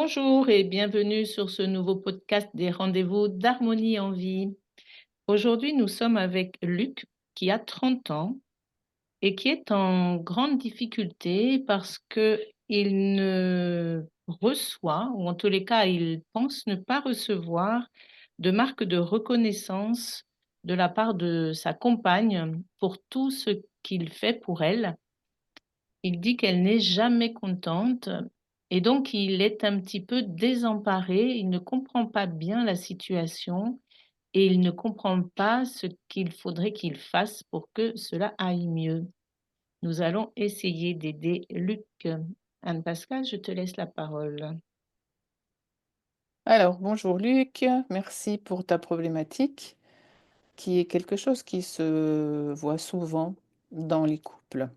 Bonjour et bienvenue sur ce nouveau podcast des rendez-vous d'Harmonie en vie. Aujourd'hui, nous sommes avec Luc qui a 30 ans et qui est en grande difficulté parce que il ne reçoit, ou en tous les cas, il pense ne pas recevoir de marque de reconnaissance de la part de sa compagne pour tout ce qu'il fait pour elle. Il dit qu'elle n'est jamais contente et donc il est un petit peu désemparé. Il ne comprend pas bien la situation et il ne comprend pas ce qu'il faudrait qu'il fasse pour que cela aille mieux. Nous allons essayer d'aider Luc. Anne-Pascale, je te laisse la parole. Alors, bonjour Luc, merci pour ta problématique, qui est quelque chose qui se voit souvent dans les couples.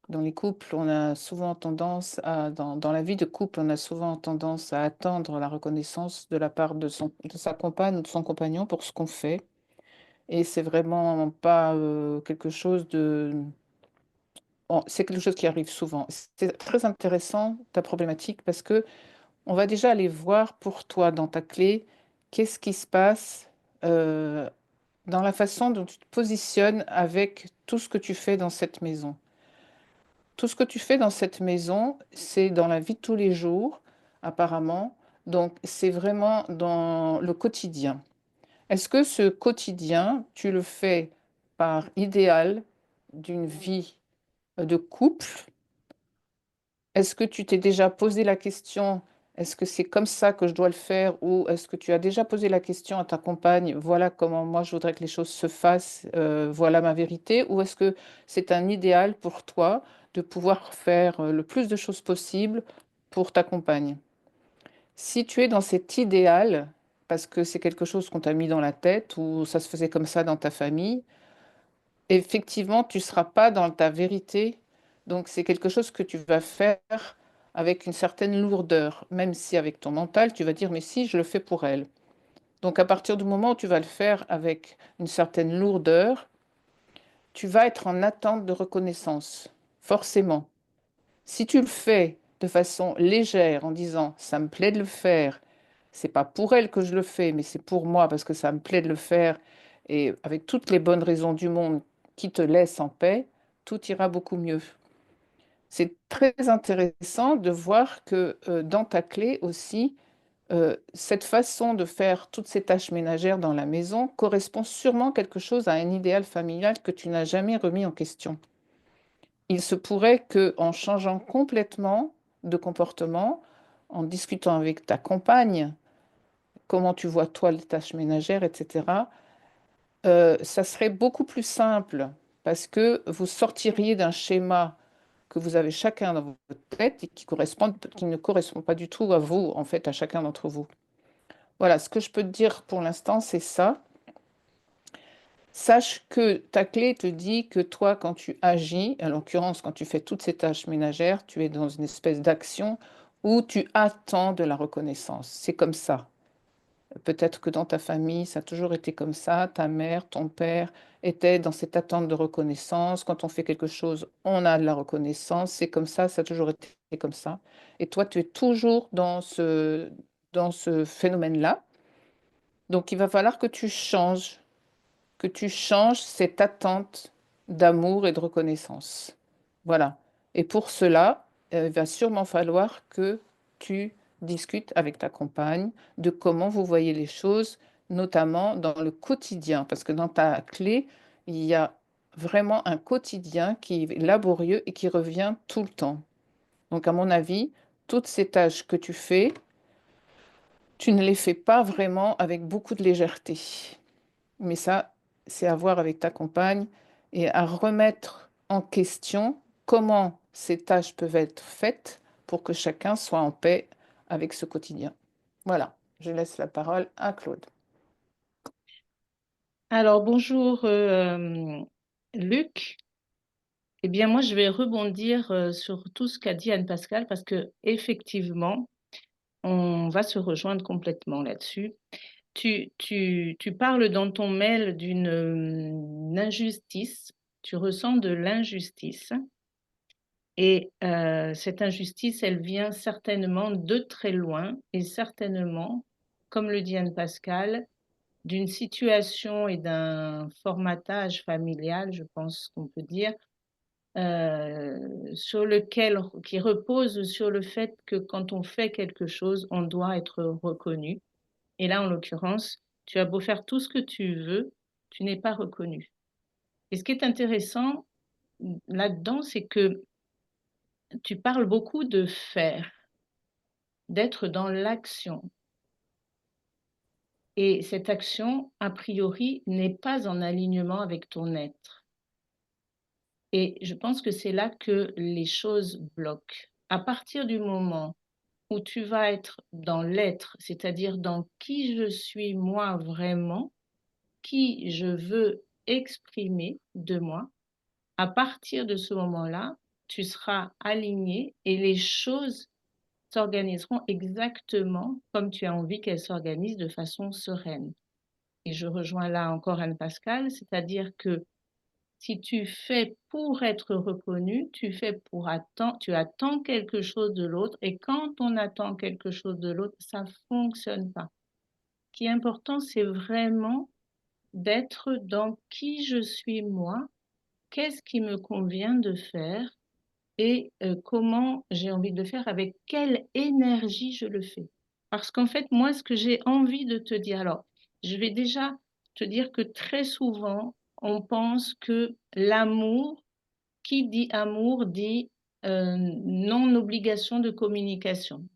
Dans les couples, on a souvent tendance à, dans la vie de couple, on a souvent tendance à attendre la reconnaissance de la part de sa compagne ou de son compagnon pour ce qu'on fait. Et c'est vraiment pas quelque chose de... c'est quelque chose qui arrive souvent. C'est très intéressant, ta problématique, parce que on va déjà aller voir pour toi dans ta clé, qu'est-ce qui se passe, heu, dans la façon dont tu te positionnes avec tout ce que tu fais dans cette maison. Tout ce que tu fais dans cette maison, c'est dans la vie de tous les jours, apparemment, donc c'est vraiment dans le quotidien. Est-ce que ce quotidien, tu le fais par idéal d'une vie, de couple? Est-ce que tu t'es déjà posé la question: «Est-ce que c'est comme ça que je dois le faire?» ou est-ce que tu as déjà posé la question à ta compagne: «Voilà comment moi je voudrais que les choses se fassent, voilà ma vérité», ou est-ce que c'est un idéal pour toi de pouvoir faire, le plus de choses possible pour ta compagne? Si tu es dans cet idéal, parce que c'est quelque chose qu'on t'a mis dans la tête ou ça se faisait comme ça dans ta famille, effectivement, tu ne seras pas dans ta vérité, donc c'est quelque chose que tu vas faire avec une certaine lourdeur, même si avec ton mental, tu vas dire: «Mais si, je le fais pour elle». Donc à partir du moment où tu vas le faire avec une certaine lourdeur, tu vas être en attente de reconnaissance, forcément. Si tu le fais de façon légère en disant: «Ça me plaît de le faire, c'est pas pour elle que je le fais, mais c'est pour moi parce que ça me plaît de le faire», et avec toutes les bonnes raisons du monde qui te laissent en paix, tout ira beaucoup mieux. C'est très intéressant de voir que, dans ta clé aussi, cette façon de faire toutes ces tâches ménagères dans la maison correspond sûrement quelque chose à un idéal familial que tu n'as jamais remis en question. Il se pourrait que, en changeant complètement de comportement, en discutant avec ta compagne, comment tu vois toi les tâches ménagères et cetera, ça serait beaucoup plus simple parce que vous sortiriez d'un schéma que vous avez chacun dans votre tête et qui ne correspond pas du tout à vous, en fait, à chacun d'entre vous. Voilà, ce que je peux te dire pour l'instant, c'est ça. Sache que ta clé te dit que toi, quand tu agis, en l'occurrence, quand tu fais toutes ces tâches ménagères, tu es dans une espèce d'action où tu attends de la reconnaissance. C'est comme ça. Peut-être que dans ta famille, ça a toujours été comme ça. Ta mère, ton père étaient dans cette attente de reconnaissance. Quand on fait quelque chose, on a de la reconnaissance. C'est comme ça a toujours été comme ça. Et toi, tu es toujours dans ce phénomène-là. Donc, il va falloir que tu changes cette attente d'amour et de reconnaissance. Voilà. Et pour cela, il va sûrement falloir que tu discutes avec ta compagne de comment vous voyez les choses, notamment dans le quotidien. Parce que dans ta clé, il y a vraiment un quotidien qui est laborieux et qui revient tout le temps. Donc, à mon avis, toutes ces tâches que tu fais, tu ne les fais pas vraiment avec beaucoup de légèreté. Mais ça, c'est à voir avec ta compagne et à remettre en question comment ces tâches peuvent être faites pour que chacun soit en paix avec ce quotidien. Voilà, je laisse la parole à Claude. Alors bonjour Luc. Eh bien moi je vais rebondir sur tout ce qu'a dit Anne-Pascale parce que effectivement on va se rejoindre complètement là-dessus. Tu parles dans ton mail d'une injustice, tu ressens de l'injustice Et cette injustice, elle vient certainement de très loin et certainement, comme le dit Anne Pascal, d'une situation et d'un formatage familial, je pense qu'on peut dire, sur lequel qui repose sur le fait que quand on fait quelque chose, on doit être reconnu. Et là, en l'occurrence, tu as beau faire tout ce que tu veux, tu n'es pas reconnu. Et ce qui est intéressant, là-dedans, c'est que tu parles beaucoup de faire, d'être dans l'action et cette action, a priori, n'est pas en alignement avec ton être et je pense que c'est là que les choses bloquent. À partir du moment où tu vas être dans l'être, c'est-à-dire dans qui je suis moi vraiment, qui je veux exprimer de moi, à partir de ce moment-là, tu seras aligné et les choses s'organiseront exactement comme tu as envie qu'elles s'organisent de façon sereine. Et je rejoins là encore Anne Pascal, c'est-à-dire que si tu fais pour être reconnu, tu attends quelque chose de l'autre et quand on attend quelque chose de l'autre, ça ne fonctionne pas. Ce qui est important, c'est vraiment d'être dans qui je suis moi, qu'est-ce qui me convient de faire et comment j'ai envie de le faire, avec quelle énergie je le fais. Parce qu'en fait, moi, ce que j'ai envie de te dire, alors, je vais déjà te dire que très souvent, on pense que l'amour, qui dit amour dit non-obligation de communication,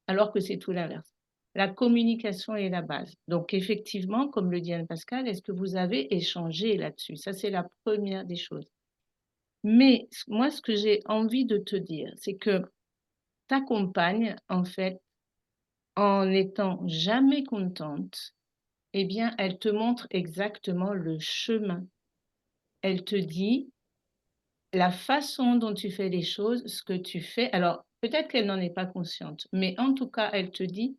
alors que c'est tout l'inverse. La communication est la base. Donc, effectivement, comme le dit Anne Pascal, est-ce que vous avez échangé là-dessus? Ça, c'est la première des choses. Mais moi, ce que j'ai envie de te dire, c'est que ta compagne, en fait, en n'étant jamais contente, eh bien, elle te montre exactement le chemin. Elle te dit la façon dont tu fais les choses, ce que tu fais. Alors, peut-être qu'elle n'en est pas consciente, mais en tout cas, elle te dit,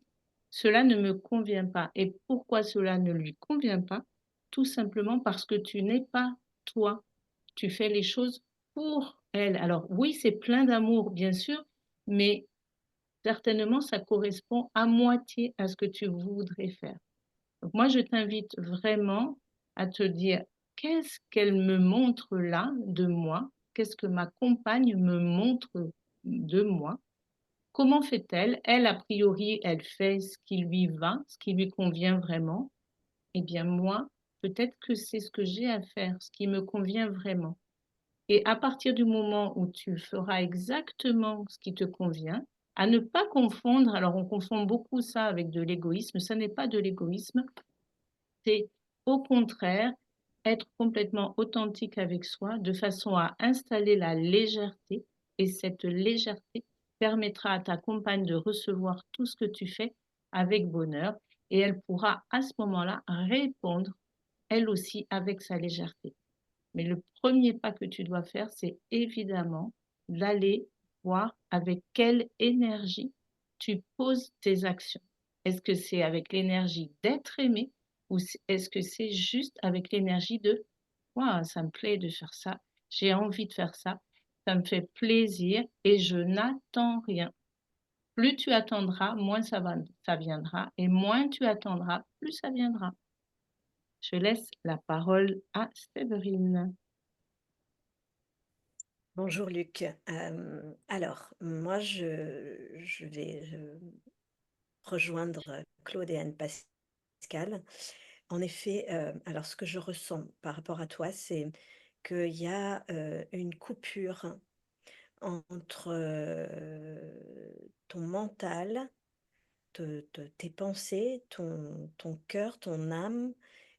cela ne me convient pas. Et pourquoi cela ne lui convient pas? Tout simplement parce que tu n'es pas toi. Tu fais les choses pour elle. Alors oui, c'est plein d'amour, bien sûr, mais certainement, ça correspond à moitié à ce que tu voudrais faire. Donc moi, je t'invite vraiment à te dire, qu'est-ce qu'elle me montre là de moi? Qu'est-ce que ma compagne me montre de moi? Comment fait-elle? Elle, a priori, elle fait ce qui lui va, ce qui lui convient vraiment. Eh bien, moi, peut-être que c'est ce que j'ai à faire, ce qui me convient vraiment. Et à partir du moment où tu feras exactement ce qui te convient, à ne pas confondre, alors on confond beaucoup ça avec de l'égoïsme, ça n'est pas de l'égoïsme, c'est au contraire être complètement authentique avec soi de façon à installer la légèreté et cette légèreté permettra à ta compagne de recevoir tout ce que tu fais avec bonheur et elle pourra à ce moment-là répondre elle aussi avec sa légèreté. Mais le premier pas que tu dois faire, c'est évidemment d'aller voir avec quelle énergie tu poses tes actions. Est-ce que c'est avec l'énergie d'être aimé ou est-ce que c'est juste avec l'énergie de waouh, ça me plaît de faire ça, j'ai envie de faire ça me fait plaisir et je n'attends rien. Plus tu attendras, moins ça viendra et moins tu attendras, plus ça viendra. Je laisse la parole à Séverine. Bonjour Luc. Alors, moi, je vais rejoindre Claude et Anne Pascal. En effet, alors ce que je ressens par rapport à toi, c'est qu'il y a une coupure entre ton mental, tes pensées, ton cœur, ton âme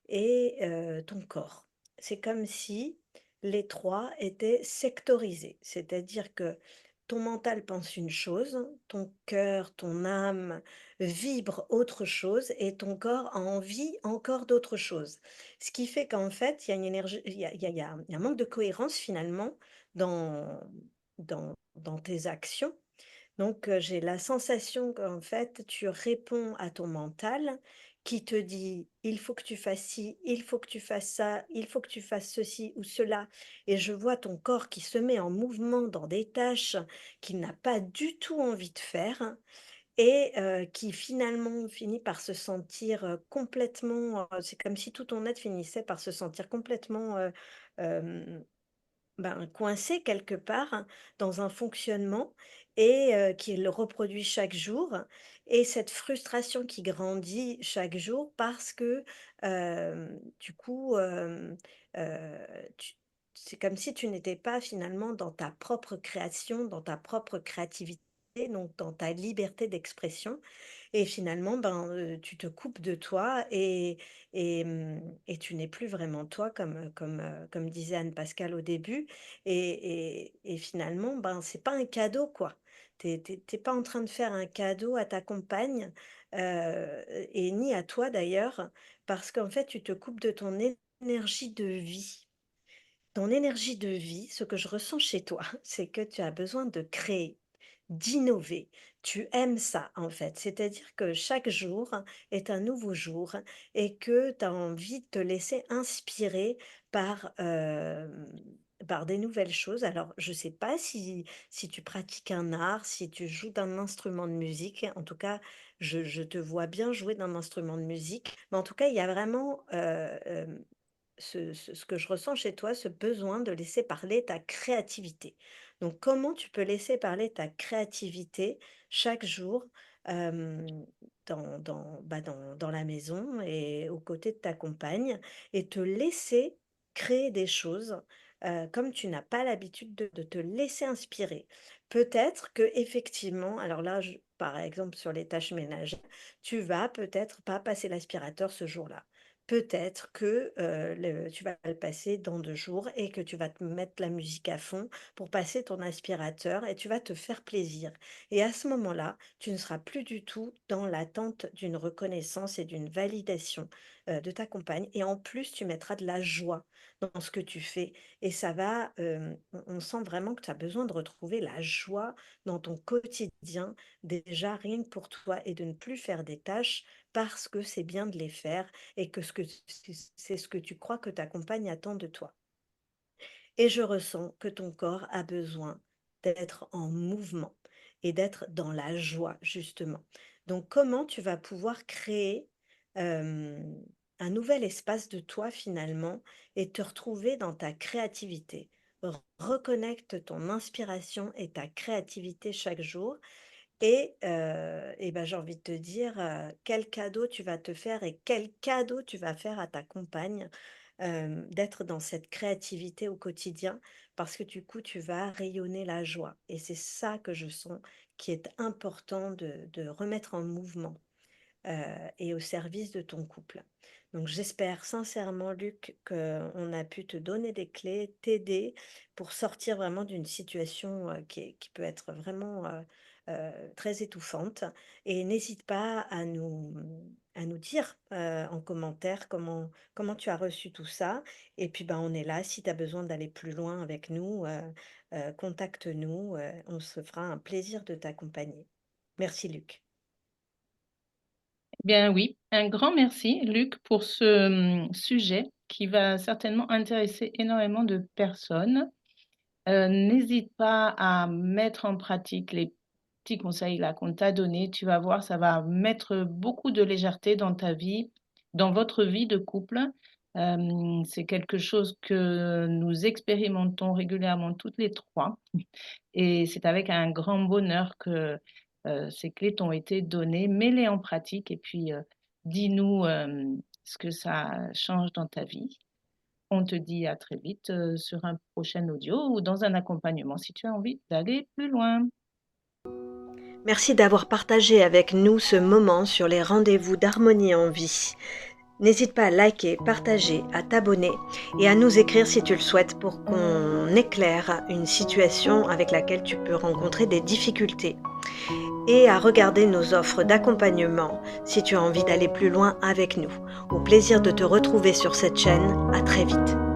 et ton corps. C'est comme si les trois étaient sectorisés, c'est-à-dire que ton mental pense une chose, ton cœur, ton âme vibre autre chose et ton corps a envie encore d'autre chose. Ce qui fait qu'en fait, il y a une énergie, il y a un manque de cohérence finalement dans, dans tes actions. Donc, j'ai la sensation qu'en fait, tu réponds à ton mental qui te dit il faut que tu fasses ci, il faut que tu fasses ça, il faut que tu fasses ceci ou cela, et je vois ton corps qui se met en mouvement dans des tâches qu'il n'a pas du tout envie de faire, et qui finalement finit par se sentir complètement, c'est comme si tout ton être finissait par se sentir complètement coincé quelque part dans un fonctionnement, et qu'il reproduit chaque jour, et cette frustration qui grandit chaque jour parce que, du coup, tu c'est comme si tu n'étais pas finalement dans ta propre création, dans ta propre créativité, donc dans ta liberté d'expression, et finalement, tu te coupes de toi, et tu n'es plus vraiment toi comme disait Anne Pascal au début, et finalement, c'est pas un cadeau, quoi. Tu pas en train de faire un cadeau à ta compagne, et ni à toi d'ailleurs, parce qu'en fait, tu te coupes de ton énergie de vie. Ton énergie de vie, ce que je ressens chez toi, c'est que tu as besoin de créer, d'innover. Tu aimes ça, en fait. C'est-à-dire que chaque jour est un nouveau jour, et que tu as envie de te laisser inspirer par, par des nouvelles choses. Alors, je ne sais pas si tu pratiques un art, si tu joues d'un instrument de musique. En tout cas, je te vois bien jouer d'un instrument de musique. Mais en tout cas, il y a vraiment ce que je ressens chez toi, ce besoin de laisser parler ta créativité. Donc, comment tu peux laisser parler ta créativité chaque jour, dans la maison et aux côtés de ta compagne, et te laisser créer des choses, comme tu n'as pas l'habitude de te laisser inspirer. Peut-être que effectivement, alors là, par exemple, sur les tâches ménagères, tu vas peut-être pas passer l'aspirateur ce jour-là. Peut-être que, tu vas le passer dans 2 jours, et que tu vas te mettre la musique à fond pour passer ton aspirateur, et tu vas te faire plaisir, et à ce moment-là, tu ne seras plus du tout dans l'attente d'une reconnaissance et d'une validation, de ta compagne, et en plus, tu mettras de la joie dans ce que tu fais, et ça va, on sent vraiment que tu as besoin de retrouver la joie dans ton quotidien, déjà rien que pour toi, et de ne plus faire des tâches parce que c'est bien de les faire, et que c'est ce que tu crois que ta compagne attend de toi. Et je ressens que ton corps a besoin d'être en mouvement et d'être dans la joie, justement. Donc, comment tu vas pouvoir créer euh, un nouvel espace de toi, finalement, et te retrouver dans ta créativité? Reconnecte ton inspiration et ta créativité chaque jour, et j'ai envie de te dire, quel cadeau tu vas te faire, et quel cadeau tu vas faire à ta compagne, d'être dans cette créativité au quotidien, parce que du coup, tu vas rayonner la joie, et c'est ça que je sens qui est important de remettre en mouvement, et au service de ton couple. Donc j'espère sincèrement, Luc, qu'on a pu te donner des clés, t'aider pour sortir vraiment d'une situation qui peut être vraiment très étouffante. Et n'hésite pas à nous dire en commentaire comment tu as reçu tout ça. Et puis on est là, si tu as besoin d'aller plus loin avec nous, contacte-nous, on se fera un plaisir de t'accompagner. Merci, Luc. Bien oui, un grand merci, Luc, pour ce sujet qui va certainement intéresser énormément de personnes. N'hésite pas à mettre en pratique les petits conseils là qu'on t'a donnés. Tu vas voir, ça va mettre beaucoup de légèreté dans ta vie, dans votre vie de couple. C'est quelque chose que nous expérimentons régulièrement toutes les 3, et c'est avec un grand bonheur que, ces clés t'ont été données. Mets-les en pratique et puis, dis-nous, ce que ça change dans ta vie. On te dit à très vite, sur un prochain audio ou dans un accompagnement si tu as envie d'aller plus loin. Merci d'avoir partagé avec nous ce moment sur les rendez-vous d'Harmonie en vie. N'hésite pas à liker, partager, à t'abonner et à nous écrire si tu le souhaites, pour qu'on éclaire une situation avec laquelle tu peux rencontrer des difficultés. Et à regarder nos offres d'accompagnement si tu as envie d'aller plus loin avec nous. Au plaisir de te retrouver sur cette chaîne. À très vite.